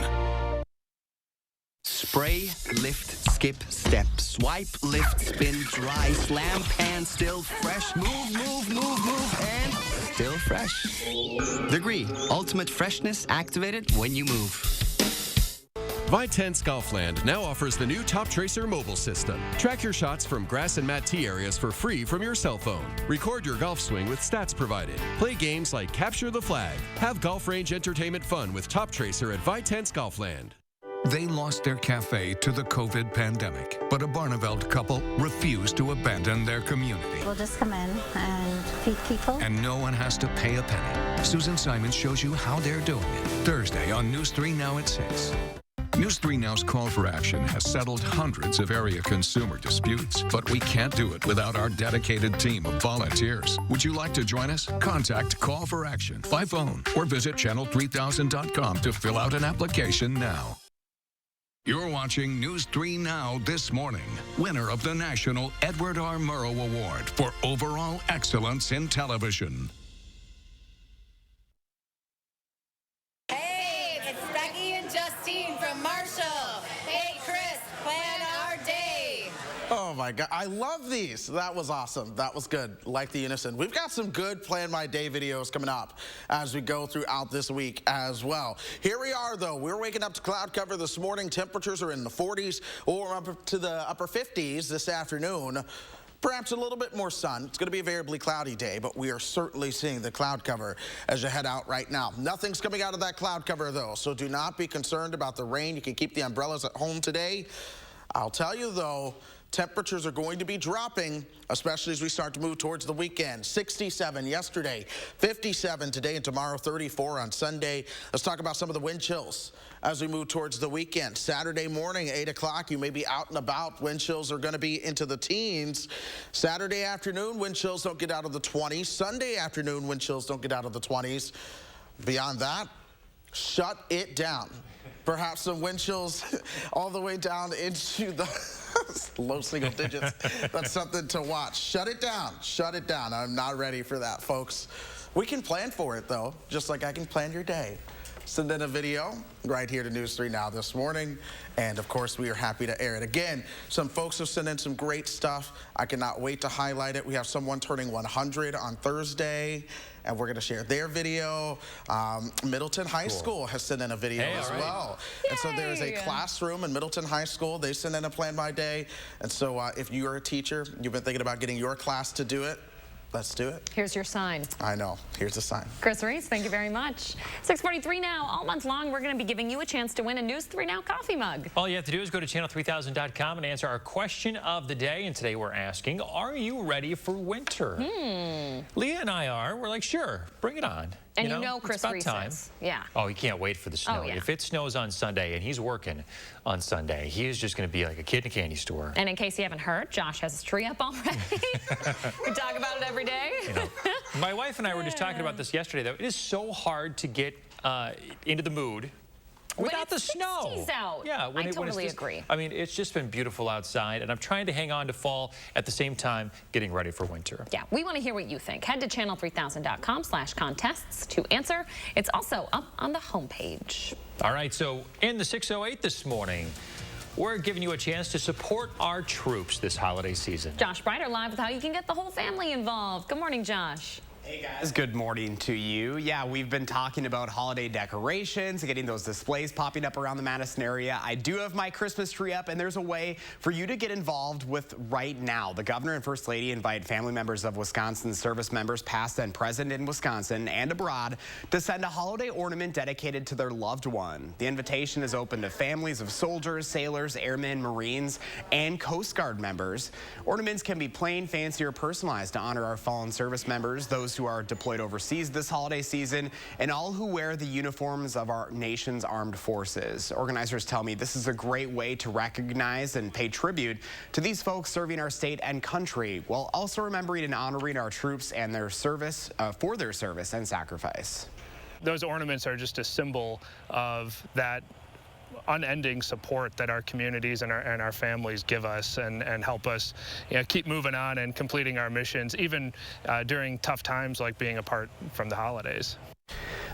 Spray, lift, skip, step, swipe, lift, spin, dry, slam, pan, still fresh, move, and still fresh. Degree, ultimate freshness activated when you move. ViTense Golfland now offers the new Top Tracer mobile system. Track your shots from grass and mat tee areas for free from your cell phone. Record your golf swing with stats provided. Play games like Capture the Flag. Have golf range entertainment fun with Top Tracer at ViTense Golfland. They lost their cafe to the COVID pandemic, but a Barneveld couple refused to abandon their community. We'll just come in and feed people. And no one has to pay a penny. Susan Simons shows you how they're doing it. Thursday on News 3 Now at 6. News 3 Now's Call for Action has settled hundreds of area consumer disputes, but we can't do it without our dedicated team of volunteers. Would you like to join us? Contact Call for Action by phone or visit channel3000.com to fill out an application now. You're watching News 3 Now this morning. Winner of the National Edward R. Murrow Award for Overall Excellence in Television. Oh my God, I love these. That was awesome. That was good. Like the unison. We've got some good Plan My Day videos coming up as we go throughout this week as well. Here we are though. We're waking up to cloud cover this morning. Temperatures are in the 40s or up to the upper 50s this afternoon. Perhaps a little bit more sun. It's going to be a variably cloudy day, but we are certainly seeing the cloud cover as you head out right now. Nothing's coming out of that cloud cover though, so do not be concerned about the rain. You can keep the umbrellas at home today. I'll tell you though, temperatures are going to be dropping, especially as we start to move towards the weekend. 67 yesterday, 57 today, and tomorrow 34 on Sunday. Let's talk about some of the wind chills as we move towards the weekend. Saturday morning, 8 o'clock, you may be out and about. Wind chills are going to be into the teens. Saturday afternoon, wind chills don't get out of the 20s. Sunday afternoon, wind chills don't get out of the 20s. Beyond that, shut it down. Perhaps some wind chills all the way down into the low single digits. That's something to watch. Shut it down. Shut it down. I'm not ready for that, folks. We can plan for it, though, just like I can plan your day. Send in a video right here to News 3 Now this morning. And, of course, we are happy to air it. Again, some folks have sent in some great stuff. I cannot wait to highlight it. We have someone turning 100 on Thursday, and we're going to share their video. Middleton High School has sent in a video as well. And so there is a classroom in Middleton High School. They sent in a plan by day. And so if you are a teacher, you've been thinking about getting your class to do it, let's do it. Here's your sign. I know. Here's the sign. Chris Reese, thank you very much. 6:43 now. All month long, we're going to be giving you a chance to win a News 3 Now coffee mug. All you have to do is go to channel3000.com and answer our question of the day. And today we're asking, are you ready for winter? Leah and I are. We're like, sure, bring it on. And you know Chris Reese is. Yeah. Oh, he can't wait for the snow. Oh, yeah. If it snows on Sunday and he's working on Sunday, he is just going to be like a kid in a candy store. And in case you haven't heard, Josh has his tree up already. We talk about it every day. You know, my wife and I were just talking about this yesterday, though. It is so hard to get into the mood without the snow. Out. Yeah, I totally agree. I mean, it's just been beautiful outside, and I'm trying to hang on to fall at the same time getting ready for winter. Yeah, we want to hear what you think. Head to channel3000.com/contests to answer. It's also up on the homepage. All right, so in the 608 this morning, we're giving you a chance to support our troops this holiday season. Josh Brighter live with how you can get the whole family involved. Good morning, Josh. Hey guys, good morning to you. Yeah, we've been talking about holiday decorations, getting those displays popping up around the Madison area. I do have my Christmas tree up, and there's a way for you to get involved with right now. The governor and first lady invite family members of Wisconsin service members, past and present in Wisconsin and abroad, to send a holiday ornament dedicated to their loved one. The invitation is open to families of soldiers, sailors, airmen, Marines, and Coast Guard members. Ornaments can be plain, fancy, or personalized to honor our fallen service members, those who are deployed overseas this holiday season, and all who wear the uniforms of our nation's armed forces. Organizers tell me this is a great way to recognize and pay tribute to these folks serving our state and country, while also remembering and honoring our troops and their service, for their service and sacrifice. Those ornaments are just a symbol of that unending support that our communities and our families give us and help us, you know, keep moving on and completing our missions, even during tough times like being apart from the holidays.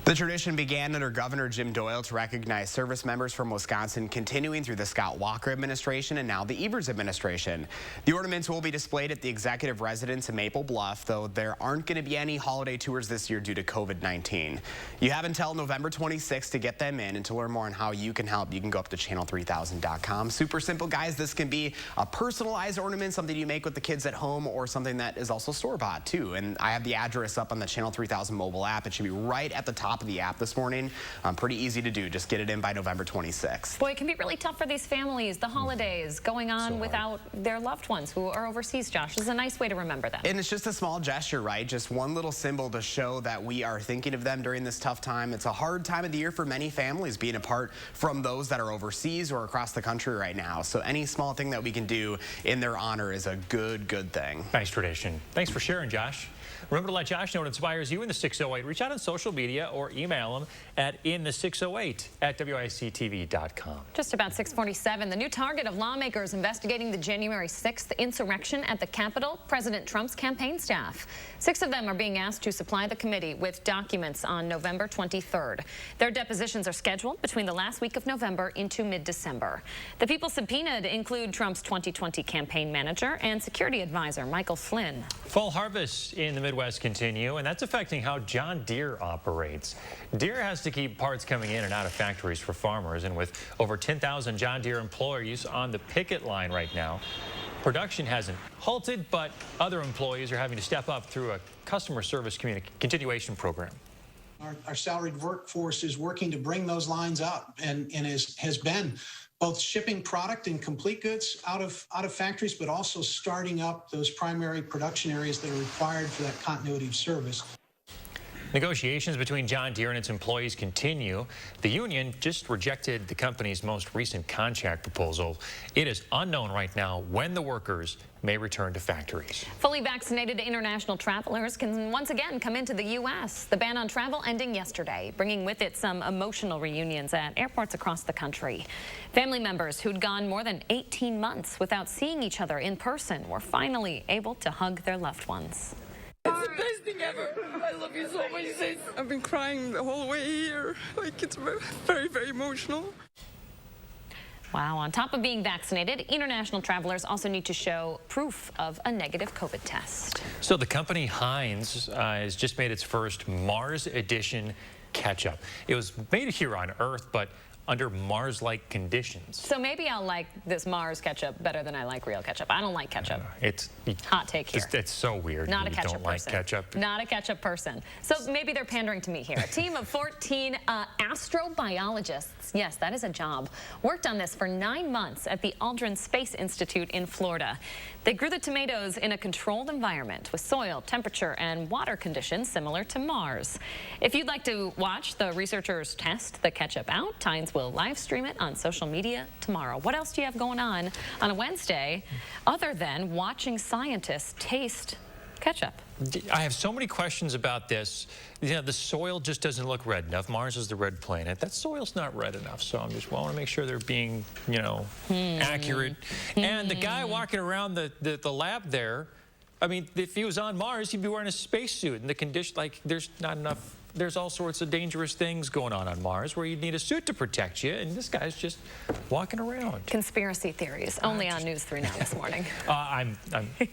The tradition began under Governor Jim Doyle to recognize service members from Wisconsin, continuing through the Scott Walker administration and now the Evers administration. The ornaments will be displayed at the executive residence in Maple Bluff, though there aren't going to be any holiday tours this year due to COVID-19. You have until November 26th to get them in, and to learn more on how you can help, you can go up to channel3000.com. Super simple, guys. This can be a personalized ornament, something you make with the kids at home, or something that is also store-bought too. And I have the address up on the Channel 3000 mobile app. It should be right at the top of the app this morning. Pretty easy to do. Just get it in by November 26th. Boy, it can be really tough for these families, the holidays, going on without their loved ones who are overseas, Josh. This is a nice way to remember them. And it's just a small gesture, right? Just one little symbol to show that we are thinking of them during this tough time. It's a hard time of the year for many families, being apart from those that are overseas or across the country right now. So any small thing that we can do in their honor is a good thing. Nice tradition. Thanks for sharing, Josh. Remember to let Josh know what inspires you in the 608. Reach out on social media or email him at inthe608@WISC-TV.com. Just about 6:47, the new target of lawmakers investigating the January 6th insurrection at the Capitol, President Trump's campaign staff. 6 of them are being asked to supply the committee with documents on November 23rd. Their depositions are scheduled between the last week of November into mid-December. The people subpoenaed include Trump's 2020 campaign manager and security advisor Michael Flynn. Fall harvests in the Midwest continue, and that's affecting how John Deere operates. Deere has to keep parts coming in and out of factories for farmers, and with over 10,000 John Deere employees on the picket line right now, production hasn't halted, but other employees are having to step up through a customer service continuation program. Our salaried workforce is working to bring those lines up and has been both shipping product and complete goods out of factories, but also starting up those primary production areas that are required for that continuity of service. Negotiations between John Deere and its employees continue. The union just rejected the company's most recent contract proposal. It is unknown right now when the workers may return to factories. Fully vaccinated international travelers can once again come into the U.S. The ban on travel ending yesterday, bringing with it some emotional reunions at airports across the country. Family members who'd gone more than 18 months without seeing each other in person were finally able to hug their loved ones. It's the best thing ever. I love you so much, sis. I've been crying the whole way here. Like, it's very, very emotional. Wow, on top of being vaccinated, international travelers also need to show proof of a negative COVID test. So the company Heinz has just made its first Mars edition ketchup. It was made here on Earth, but under Mars-like conditions. So maybe I'll like this Mars ketchup better than I like real ketchup. I don't like ketchup. It's hot take here. It's so weird. Not a ketchup don't like person. Ketchup. Not a ketchup person. So maybe they're pandering to me here. A team of 14 astrobiologists, yes, that is a job, worked on this for 9 months at the Aldrin Space Institute in Florida. They grew the tomatoes in a controlled environment with soil, temperature, and water conditions similar to Mars. If you'd like to watch the researchers test the ketchup out, Heinz will live stream it on social media tomorrow. What else do you have going on a Wednesday other than watching scientists taste ketchup? I have so many questions about this. You know, the soil just doesn't look red enough. Mars is the red planet. That soil's not red enough, so I just want to make sure they're being, you know, accurate. And the guy walking around the lab there, I mean, if he was on Mars, he'd be wearing a spacesuit. And the condition, like, there's not enough. There's all sorts of dangerous things going on Mars where you'd need a suit to protect you, and this guy's just walking around. Conspiracy theories, only on News 3 Now this morning. I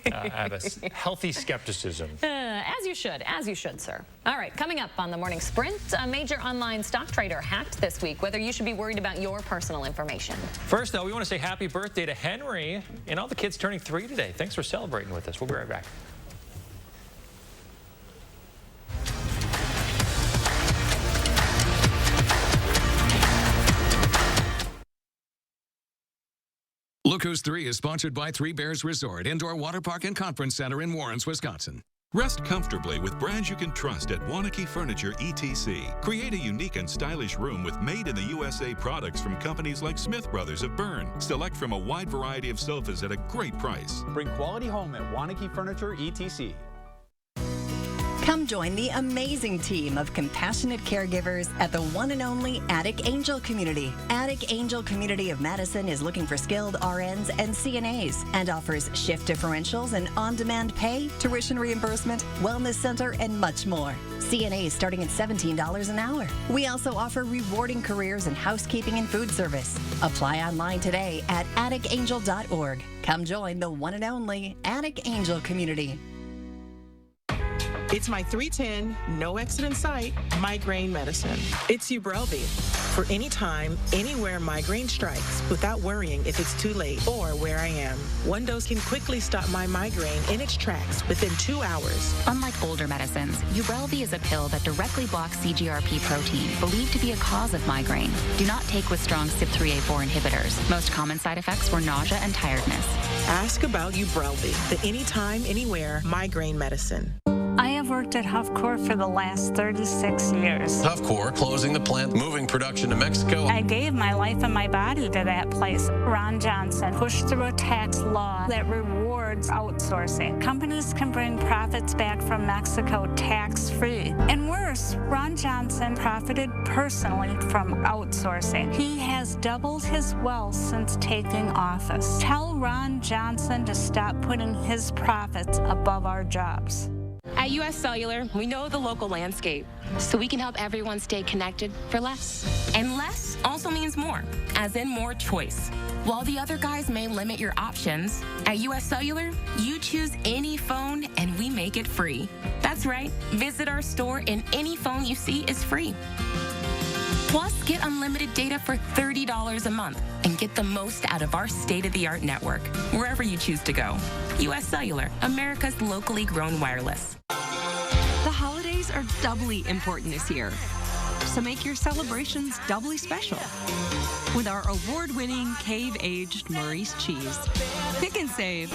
have a healthy skepticism. As you should, sir. All right, coming up on the morning sprint, a major online stock trader hacked this week, whether you should be worried about your personal information. First, though, we want to say happy birthday to Henry and all the kids turning 3 today. Thanks for celebrating with us. We'll be right back. Look Who's 3 is sponsored by Three Bears Resort, Indoor Water Park and Conference Center in Warrens, Wisconsin. Rest comfortably with brands you can trust at Wauw Furniture ETC. Create a unique and stylish room with made-in-the-USA products from companies like Smith Brothers of Bern. Select from a wide variety of sofas at a great price. Bring quality home at Wauw Furniture ETC. Come join the amazing team of compassionate caregivers at the one and only Attic Angel Community. Attic Angel Community of Madison is looking for skilled RNs and CNAs and offers shift differentials and on-demand pay, tuition reimbursement, wellness center, and much more. CNAs starting at $17 an hour. We also offer rewarding careers in housekeeping and food service. Apply online today at atticangel.org. Come join the one and only Attic Angel Community. It's my 310, no accident site, migraine medicine. It's Ubrelvy for any time, anywhere migraine strikes without worrying if it's too late or where I am. One dose can quickly stop my migraine in its tracks within 2 hours. Unlike older medicines, Ubrelvy is a pill that directly blocks CGRP protein, believed to be a cause of migraine. Do not take with strong CYP3A4 inhibitors. Most common side effects were nausea and tiredness. Ask about Ubrelvy, the anytime, anywhere migraine medicine. I have worked at Huffcore for the last 36 years. Huffcore closing the plant, moving production to Mexico. I gave my life and my body to that place. Ron Johnson pushed through a tax law that rewards outsourcing. Companies can bring profits back from Mexico tax-free. And worse, Ron Johnson profited personally from outsourcing. He has doubled his wealth since taking office. Tell Ron Johnson to stop putting his profits above our jobs. At U.S. Cellular, we know the local landscape, so we can help everyone stay connected for less. And less also means more, as in more choice. While the other guys may limit your options, at U.S. Cellular, you choose any phone and we make it free. That's right, visit our store and any phone you see is free. Plus, get unlimited data for $30 a month and get the most out of our state-of-the-art network, wherever you choose to go. U.S. Cellular, America's locally grown wireless. The holidays are doubly important this year, so make your celebrations doubly special with our award-winning cave-aged Maurice cheese. Pick and save.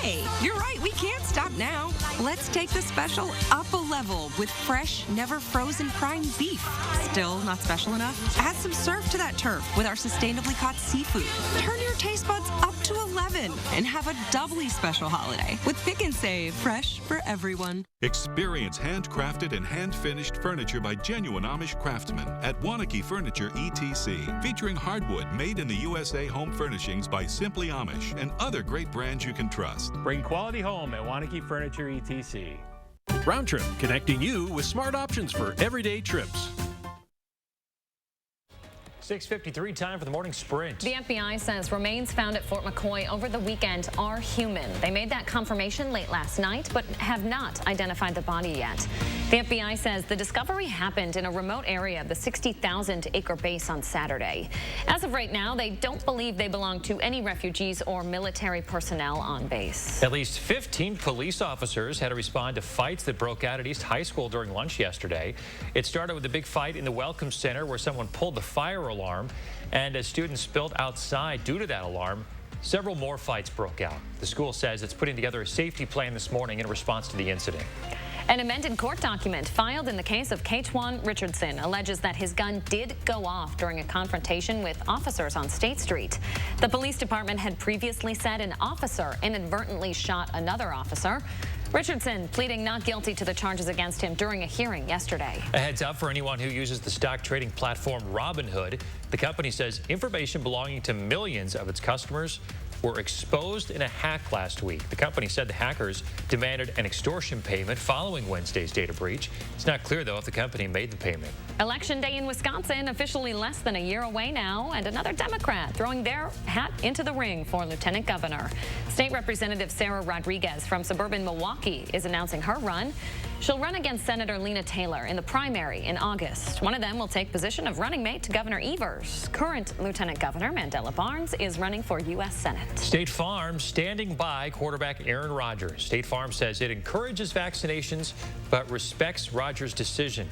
Hey, you're right, we can't stop now. Let's take the special up a level with fresh, never frozen prime beef. Still not special enough? Add some surf to that turf with our sustainably caught seafood. Turn your taste buds up to 11 and have a doubly special holiday with Pick and Save, fresh for everyone. Experience handcrafted and hand-finished furniture by genuine Amish craftsmen at Wauw Furniture ETC, featuring hardwood made in the USA home furnishings by Simply Amish and other great brands you can trust. Bring quality home at Wauw Furniture ETC. Round Trip, connecting you with smart options for everyday trips. 6:53, time for the morning sprint. The FBI says remains found at Fort McCoy over the weekend are human. They made that confirmation late last night, but have not identified the body yet. The FBI says the discovery happened in a remote area of the 60,000-acre base on Saturday. As of right now, they don't believe they belong to any refugees or military personnel on base. At least 15 police officers had to respond to fights that broke out at East High School during lunch yesterday. It started with a big fight in the Welcome Center where someone pulled the fire alarm, and as students spilled outside due to that alarm, several more fights broke out. The school says it's putting together a safety plan this morning in response to the incident. An amended court document filed in the case of K-Twan Richardson alleges that his gun did go off during a confrontation with officers on State Street. The police department had previously said an officer inadvertently shot another officer. Richardson pleading not guilty to the charges against him during a hearing yesterday. A heads up for anyone who uses the stock trading platform Robinhood. The company says information belonging to millions of its customers were exposed in a hack last week. The company said the hackers demanded an extortion payment following Wednesday's data breach. It's not clear, though, if the company made the payment. Election day in Wisconsin officially less than a year away now, and another Democrat throwing their hat into the ring for Lieutenant Governor. State Representative Sarah Rodriguez from suburban Milwaukee is announcing her run. She'll run against Senator Lena Taylor in the primary in August. One of them will take position of running mate to Governor Evers. Current Lieutenant Governor Mandela Barnes is running for U.S. Senate. State Farm standing by quarterback Aaron Rodgers. State Farm says it encourages vaccinations but respects Rodgers' decision.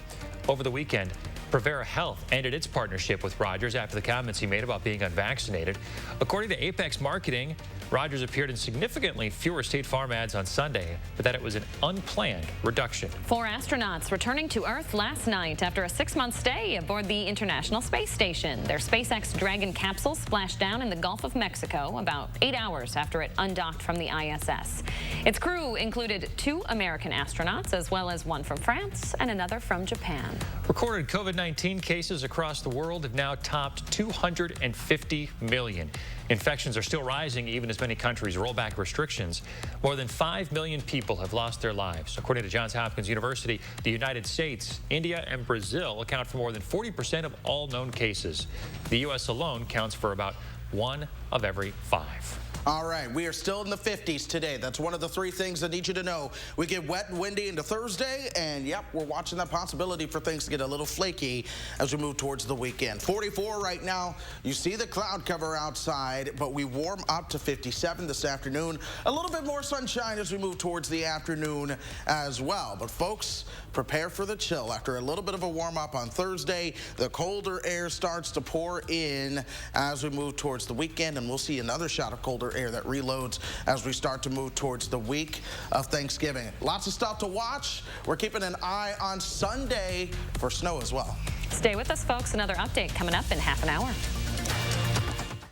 Over the weekend, Prevera Health ended its partnership with Rodgers after the comments he made about being unvaccinated. According to Apex Marketing, Rodgers appeared in significantly fewer State Farm ads on Sunday, but that it was an unplanned reduction. 4 astronauts returning to Earth last night after a 6-month stay aboard the International Space Station. Their SpaceX Dragon capsule splashed down in the Gulf of Mexico about 8 hours after it undocked from the ISS. Its crew included 2 American astronauts, as well as one from France and another from Japan. Recorded COVID-19 cases across the world have now topped 250 million. Infections are still rising even as many countries roll back restrictions. More than 5 million people have lost their lives. According to Johns Hopkins University, the United States, India, and Brazil account for more than 40% of all known cases. The U.S. alone counts for about 1 of every 5. All right, we are still in the 50s today. That's one of the 3 things I need you to know. We get wet and windy into Thursday, and yep, we're watching that possibility for things to get a little flaky as we move towards the weekend. 44 right now. You see the cloud cover outside, but we warm up to 57 this afternoon. A little bit more sunshine as we move towards the afternoon as well. But folks, prepare for the chill. After a little bit of a warm up on Thursday, the colder air starts to pour in as we move towards the weekend, and we'll see another shot of colder air that reloads as we start to move towards the week of Thanksgiving. Lots of stuff to watch. We're keeping an eye on Sunday for snow as well. Stay with us, folks. Another update coming up in half an hour.